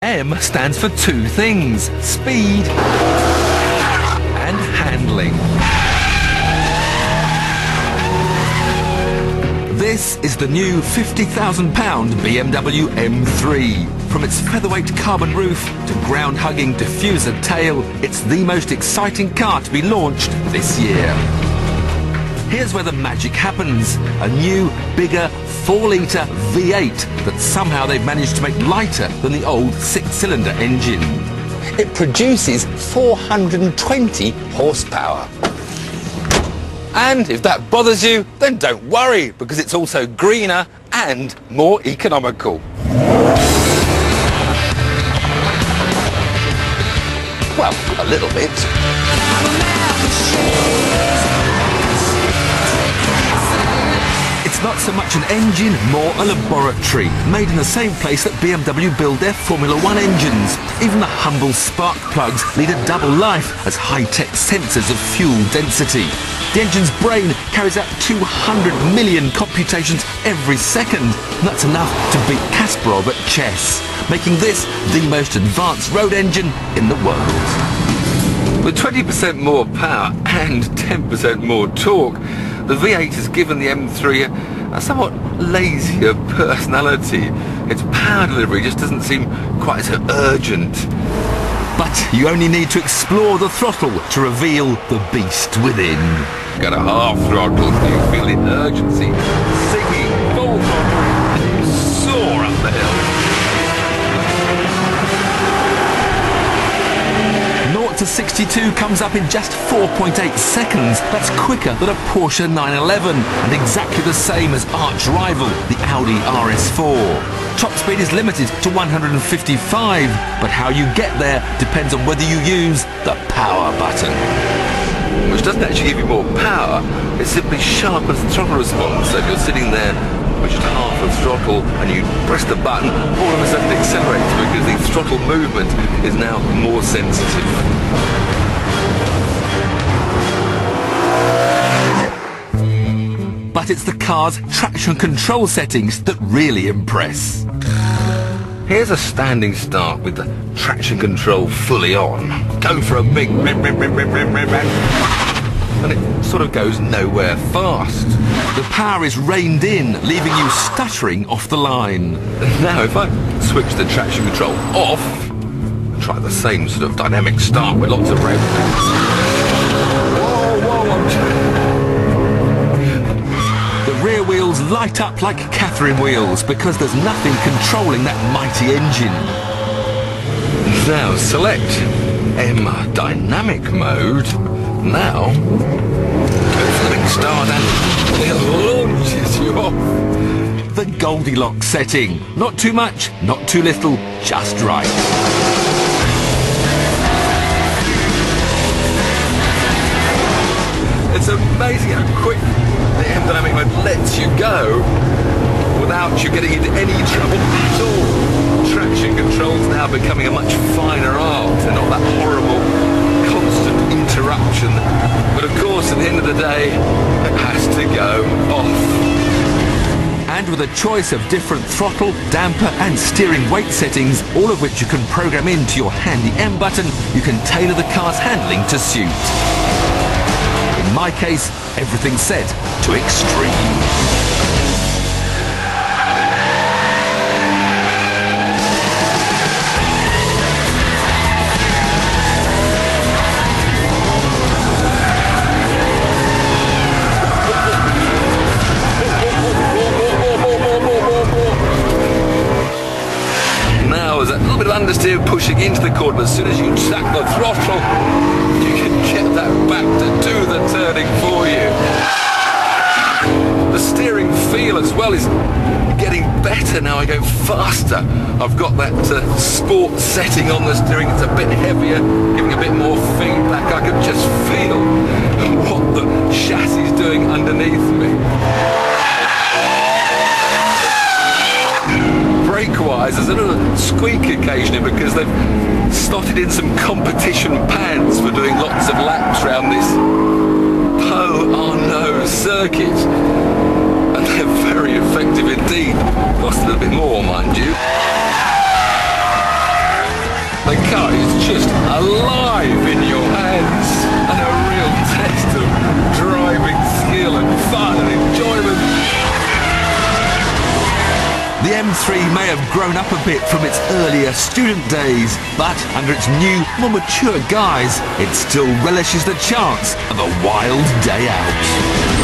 M stands for two things: speed and handling. This is the new £50,000 BMW M3. From its featherweight carbon roof to ground-hugging diffuser tail, it's the most exciting car to be launched this year. Here's where the magic happens. A new, bigger, 4-litre V8 that somehow they've managed to make lighter than the old 6-cylinder engine. It produces 420 horsepower. And if that bothers you, then don't worry, because it's also greener and more economical. Well, a little bit. It's not so much an engine, more a laboratory, made in the same place that BMW build their Formula One engines. Even the humble spark plugs lead a double life as high-tech sensors of fuel density. The engine's brain carries out 200 million computations every second, and that's enough to beat Kasparov at chess, making this the most advanced road engine in the world. With 20% more power and 10% more torque, the V8 has given the M3 a somewhat lazier personality. Its power delivery just doesn't seem quite so urgent. But you only need to explore the throttle to reveal the beast within. Got a half throttle, you feel the urgency. Singing, full throttle, and you soar up the hill. 0 to 62 comes up in just 4.8 seconds. That's quicker than a Porsche 911 and exactly the same as arch rival, the Audi RS4. Top speed is limited to 155, but how you get there depends on whether you use the power button. Which doesn't actually give you more power, it simply sharpens the throttle response. So if you're sitting there with just half of throttle and you press the button, all of a sudden it accelerates because the throttle movement is now more sensitive. But it's the car's traction control settings that really impress. Here's a standing start with the traction control fully on. Go for a big and it sort of goes nowhere fast. The power is reined in, leaving you stuttering off the line. Now if I switch the traction control off, try the same sort of dynamic start with lots of rev. The rear wheels light up like Catherine wheels because there's nothing controlling that mighty engine. Now select M dynamic mode. Now go for the big start and it launches you off. The Goldilocks setting. Not too much, not too little, just right. It's amazing how quick the M dynamic mode lets you go without you getting into any trouble at all. Traction control's now becoming a much finer art and not that horrible constant interruption. But of course, at the end of the day, it has to go off. And with a choice of different throttle, damper and steering weight settings, all of which you can program into your handy M button, you can tailor the car's handling to suit. In my case, everything's set to extreme. Now there's a little bit of understeer pushing into the corner, but as soon as you tap the throttle, you can get that back to do the turning for you. The steering feel as well is getting better now. I go faster. I've got that sport setting on the steering. It's a bit heavier, giving a bit more feedback. I can just feel what the chassis is doing underneath me. Brake-wise, there's a little squeak occasionally because they've slotted in some competition pads for doing lots of laps around this Po-Arnaud circuit. And they're very effective indeed. Cost a little bit more, mind you. The car is just alive in your hands, and a real test of driving skill and fun and enjoyment. The M3 may have grown up a bit from its earlier student days, but under its new, more mature guise, it still relishes the chance of a wild day out.